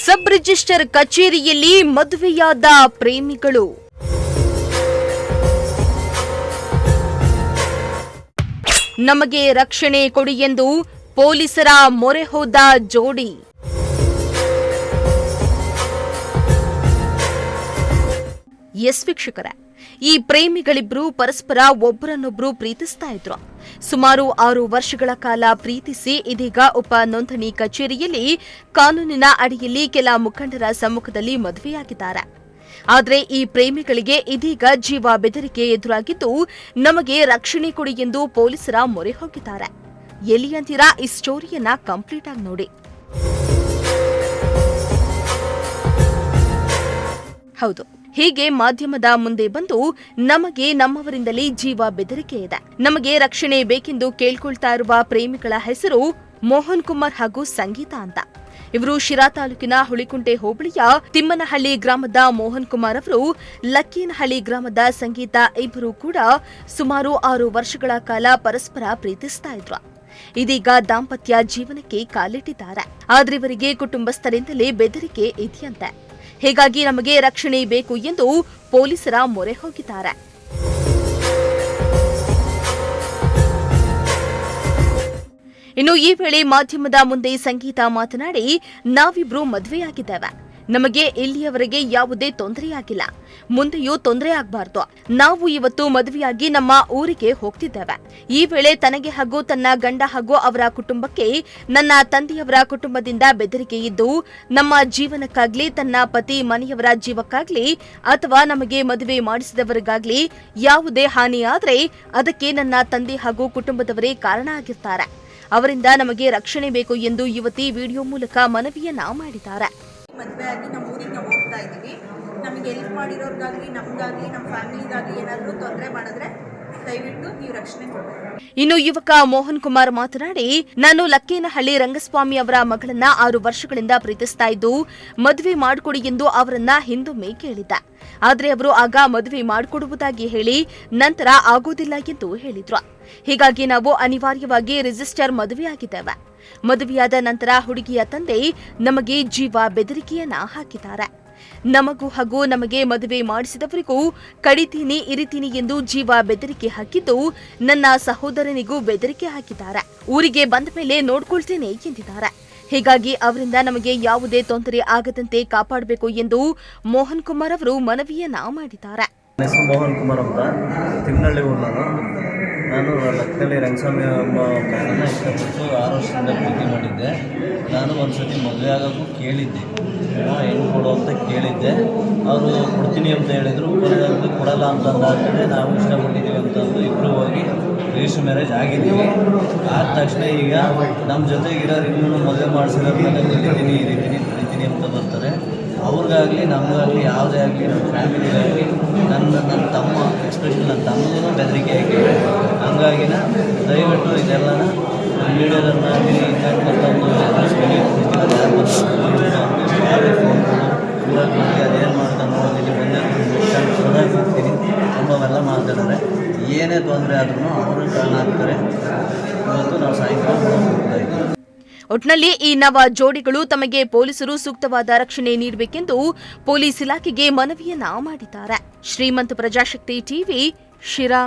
Sub register ಕಚೇರಿಯಲ್ಲಿ ಮದುವೆಯಾದ ಪ್ರೇಮಿಗಳು. ನಮಗೆ ರಕ್ಷಣೆ ಕೊಡಿ ಎಂದು ಪೊಲೀಸರ ಮೊರೆ ಹೋದ ಜೋಡಿ. ಎಸ್ ವೀಕ್ಷಕರೇ, ಈ ಪ್ರೇಮಿಗಳಿಬ್ರು ಪರಸ್ಪರ ಒಬ್ಬರನ್ನೊಬ್ಬರು ಪ್ರೀತಿಸ್ತಾ ಇದ್ರು. ಸುಮಾರು 6 ವರ್ಷಗಳ ಕಾಲ ಪ್ರೀತಿಸಿ ಇದೀಗ ಉಪ ನೋಂದಣಿ ಕಚೇರಿಯಲ್ಲಿ ಕಾನೂನಿನ ಅಡಿಯಲ್ಲಿ ಕೆಲ ಮುಖಂಡರ ಸಮ್ಮುಖದಲ್ಲಿ ಮದುವೆಯಾಗಿದ್ದಾರೆ. ಆದರೆ ಈ ಪ್ರೇಮಿಗಳಿಗೆ ಇದೀಗ ಜೀವ ಬೆದರಿಕೆ ಎದುರಾಗಿದ್ದು, ನಮಗೆ ರಕ್ಷಣೆ ಕೊಡಿ ಎಂದು ಪೊಲೀಸರ ಮೊರೆ ಹೋಗಿದ್ದಾರೆ. ಎಲ್ಲಿ ಅಂತೀರಾ? ಈ ಸ್ಟೋರಿಯನ್ನ ಕಂಪ್ಲೀಟ್ ಆಗಿ ನೋಡಿ. ಹೌದು, ಹೀಗೆ ಮಾಧ್ಯಮದ ಮುಂದೆ ಬಂದು ನಮಗೆ ನಮ್ಮವರಿಂದಲೇ ಜೀವ ಬೆದರಿಕೆ ಇದೆ, ನಮಗೆ ರಕ್ಷಣೆ ಬೇಕೆಂದು ಕೇಳ್ಕೊಳ್ತಾ ಇರುವ ಪ್ರೇಮಿಗಳ ಹೆಸರು ಮೋಹನ್ ಕುಮಾರ್ ಹಾಗೂ ಸಂಗೀತ ಅಂತ. ಇವರು ಶಿರಾ ತಾಲೂಕಿನ ಹುಳಿಕುಂಟೆ ಹೋಬಳಿಯ ತಿಮ್ಮನಹಳ್ಳಿ ಗ್ರಾಮದ ಮೋಹನ್ ಕುಮಾರ್ ಅವರು ಲಕ್ಕೇನಹಳ್ಳಿ ಗ್ರಾಮದ ಸಂಗೀತ ಇಬ್ಬರು ಕೂಡ ಸುಮಾರು 6 ವರ್ಷಗಳ ಕಾಲ ಪರಸ್ಪರ ಪ್ರೀತಿಸ್ತಾ ಇದ್ರು. ಇದೀಗ ದಾಂಪತ್ಯ ಜೀವನಕ್ಕೆ ಕಾಲಿಟ್ಟಿದ್ದಾರೆ. ಆದ್ರೆ ಇವರಿಗೆ ಕುಟುಂಬಸ್ಥರಿಂದಲೇ ಬೆದರಿಕೆ ಇದೆಯಂತೆ. ಹೀಗಾಗಿ ನಮಗೆ ರಕ್ಷಣೆ ಬೇಕು ಎಂದು ಪೊಲೀಸರ ಮೊರೆ ಹೋಗಿದ್ದಾರೆ. ಇನ್ನು ಈ ವೇಳೆ ಮಾಧ್ಯಮದ ಮುಂದೆ ಸಂಗೀತ ಮಾತನಾಡಿ, ನಾವಿಬ್ರು ಮದುವೆಯಾಗಿದ್ದೇವೆ, ನಮಗೆ ಇಲ್ಲಿಯವರೆಗೆ ಯಾವುದೇ ತೊಂದರೆಯಾಗಿಲ್ಲ, ಮುಂದೆಯೂ ತೊಂದರೆ ಆಗಬಾರ್ದು. ನಾವು ಇವತ್ತು ಮದುವೆಯಾಗಿ ನಮ್ಮ ಊರಿಗೆ ಹೋಗ್ತಿದ್ದೇವೆ. ಈ ವೇಳೆ ತನಗೆ ಹಾಗೂ ತನ್ನ ಗಂಡ ಹಾಗೂ ಅವರ ಕುಟುಂಬಕ್ಕೆ ನನ್ನ ತಂದೆಯವರ ಕುಟುಂಬದಿಂದ ಬೆದರಿಕೆ ಇದ್ದು, ನಮ್ಮ ಜೀವನಕ್ಕಾಗ್ಲಿ ತನ್ನ ಪತಿ ಮನೆಯವರ ಜೀವಕ್ಕಾಗ್ಲಿ ಅಥವಾ ನಮಗೆ ಮದುವೆ ಮಾಡಿಸಿದವರಿಗಾಗ್ಲಿ ಯಾವುದೇ ಹಾನಿಯಾದರೆ ಅದಕ್ಕೆ ನನ್ನ ತಂದೆ ಹಾಗೂ ಕುಟುಂಬದವರೇ ಕಾರಣ ಆಗಿರ್ತಾರೆ. ಅವರಿಂದ ನಮಗೆ ರಕ್ಷಣೆ ಬೇಕು ಎಂದು ಯುವತಿ ವಿಡಿಯೋ ಮೂಲಕ ಮನವಿಯನ್ನ ಮಾಡಿದ್ದಾರೆ. ಮದುವೆ ಆಗಿ ನಮ್ಮ ಊರಿಗೆ ನಾವು ಹೋಗ್ತಾ ಇದ್ದೀವಿ. ನಮಗೆ ಹೆಲ್ಪ್ ಮಾಡಿರೋರ್ಗಾಗಲಿ ನಮಗಾಗಲಿ ನಮ್ಮ ಫ್ಯಾಮಿಲಿಗಾಗಲಿ ಏನಾದರೂ ತೊಂದರೆ ಮಾಡಿದ್ರೆ ದಯವಿಟ್ಟು ನೀವು ರಕ್ಷಣೆ ಕೊಡಬೇಕು. ಇನ್ನು ಯುವಕ ಮೋಹನ್ ಕುಮಾರ್ ಮಾತನಾಡಿ, ನಾನು ಲಕ್ಕೇನಹಳ್ಳಿ ರಂಗಸ್ವಾಮಿ ಅವರ ಮಗಳನ್ನ 6 ವರ್ಷಗಳಿಂದ ಪ್ರೀತಿಸ್ತಾ ಇದ್ದು ಮದುವೆ ಮಾಡಿಕೊಡಿ ಎಂದು ಅವರನ್ನ ಹಿಂದೊಮ್ಮೆ ಕೇಳಿದ್ದ. ಆದ್ರೆ ಅವರು ಆಗ ಮದುವೆ ಮಾಡಿಕೊಡುವುದಾಗಿ ಹೇಳಿ ನಂತರ ಆಗೋದಿಲ್ಲ ಎಂದು ಹೇಳಿದ್ರು. ಹೀಗಾಗಿ ನಾವು ಅನಿವಾರ್ಯವಾಗಿ ರಿಜಿಸ್ಟರ್ ಮದುವೆಯಾಗಿದ್ದೇವೆ. ಮದುವೆಯಾದ ನಂತರ ಹುಡುಗಿಯ ತಂದೆ ನಮಗೆ ಜೀವ ಬೆದರಿಕೆಯನ್ನ ಹಾಕಿದ್ದಾರೆ. ನಮಗೂ ಹಾಗೂ ನಮಗೆ ಮದುವೆ ಮಾಡಿಸಿದವರಿಗೂ ಕಡಿತೀನಿ ಇರಿತೀನಿ ಎಂದು ಜೀವ ಬೆದರಿಕೆ ಹಾಕಿದ್ದು, ನನ್ನ ಸಹೋದರನಿಗೂ ಬೆದರಿಕೆ ಹಾಕಿದ್ದಾರೆ. ಊರಿಗೆ ಬಂದ ಮೇಲೆ ನೋಡ್ಕೊಳ್ತೇನೆ ಎಂದಿದ್ದಾರೆ. ಹೀಗಾಗಿ ಅವರಿಂದ ನಮಗೆ ಯಾವುದೇ ತೊಂದರೆ ಆಗದಂತೆ ಕಾಪಾಡಬೇಕು ಎಂದು ಮೋಹನ್ ಕುಮಾರ್ ಅವರು ಮನವಿಯನ್ನ ಮಾಡಿದ್ದಾರೆ. ಮೋಹನ್ ಕುಮಾರ್ ಅಂತ ತಿಮ್ಮನಹಳ್ಳಿ ಊರಿನವರು. ನಾನು ಲಕ್ಕೇನಹಳ್ಳಿ ರಂಗಸ್ವಾಮಿ ಎಂಬ ಮಗನ ಇಷ್ಟಪಟ್ಟು 6 ವರ್ಷದಿಂದ ಪ್ರೀತಿ ಮಾಡಿದ್ದೆ. ನಾನು ಒಂದು ಸತಿ ಮದುವೆ ಆಗೋಕ್ಕೂ ಕೇಳಿದ್ದೆ, ಹೆಣ್ಣು ಕೊಡು ಅಂತ ಕೇಳಿದ್ದೆ. ಅವರು ಕೊಡ್ತೀನಿ ಅಂತ ಹೇಳಿದರು. ಕೊನೆಯದಂತೂ ಕೊಡಲ್ಲ ಅಂತಂದಾದ್ಮೇಲೆ ನಾವು ಇಷ್ಟಪಟ್ಟಿದ್ದೀವಿ ಅಂತಂದು ಇಬ್ಬರು ಹೋಗಿ ರಿಜಿಸ್ಟರ್ ಮ್ಯಾರೇಜ್ ಆಗಿದ್ದೀವಿ. ಆದ ತಕ್ಷಣ ಈಗ ನಮ್ಮ ಜೊತೆಗಿರೋರು ಇನ್ನೂ ಮದುವೆ ಮಾಡಿಸಿರೋದ್ಮೇಲೆ ಕಲಿತೀನಿ ಅಂತ ಬರ್ತಾರೆ. ಅವ್ರಿಗಾಗಲಿ ನಮಗಾಗಲಿ ಯಾವುದೇ ಆಗಲಿ ನಮ್ಮ ಫ್ಯಾಮಿಲಿಗಾಗಲಿ ನನ್ನ ತಮ್ಮ ಎಸ್ಪೆಷಲಿ ನನ್ನ ತಮ್ಮಗೂ ಬೆದರಿಕೆ ಆಗಿದೆ. ಹಂಗಾಗಿನ ದಯವಿಟ್ಟು ಇದೆಲ್ಲನ ಮೀಡಿಯಾದನ್ನಾಗಲಿ ತಂದು ಫೋನ್ ಊರಾಗಿ ಅದೇನು ಮಾಡ್ತಾನೆ ನೋಡೋದಿಲ್ಲ, ಒಂದೇ ಹೋಗ್ತೀನಿ ತುಂಬವೆಲ್ಲ ಮಾತಾಡಿದ್ರೆ ಏನೇ ತೊಂದರೆ ಆದ್ರೂ ಅವರು ಕಾರಣ ಆಗ್ತಾರೆ. ಇವತ್ತು ನಾವು ಸಾಯಂಕಾಲ ಹೋಗ್ತಾ ಇದ್ದೀವಿ. ಒಟ್ನಲ್ಲಿ ಈ ನವ ಜೋಡಿಗಳು ತಮಗೆ ಪೊಲೀಸರು ಸೂಕ್ತವಾದ ರಕ್ಷಣೆ ನೀಡಬೇಕೆಂದು ಪೊಲೀಸ್ ಇಲಾಖೆಗೆ ಮನವಿಯನ್ನ ಮಾಡಿದ್ದಾರೆ. ಶ್ರೀಮಂತ ಪ್ರಜಾಶಕ್ತಿ ಟಿವಿ, ಶಿರಾ.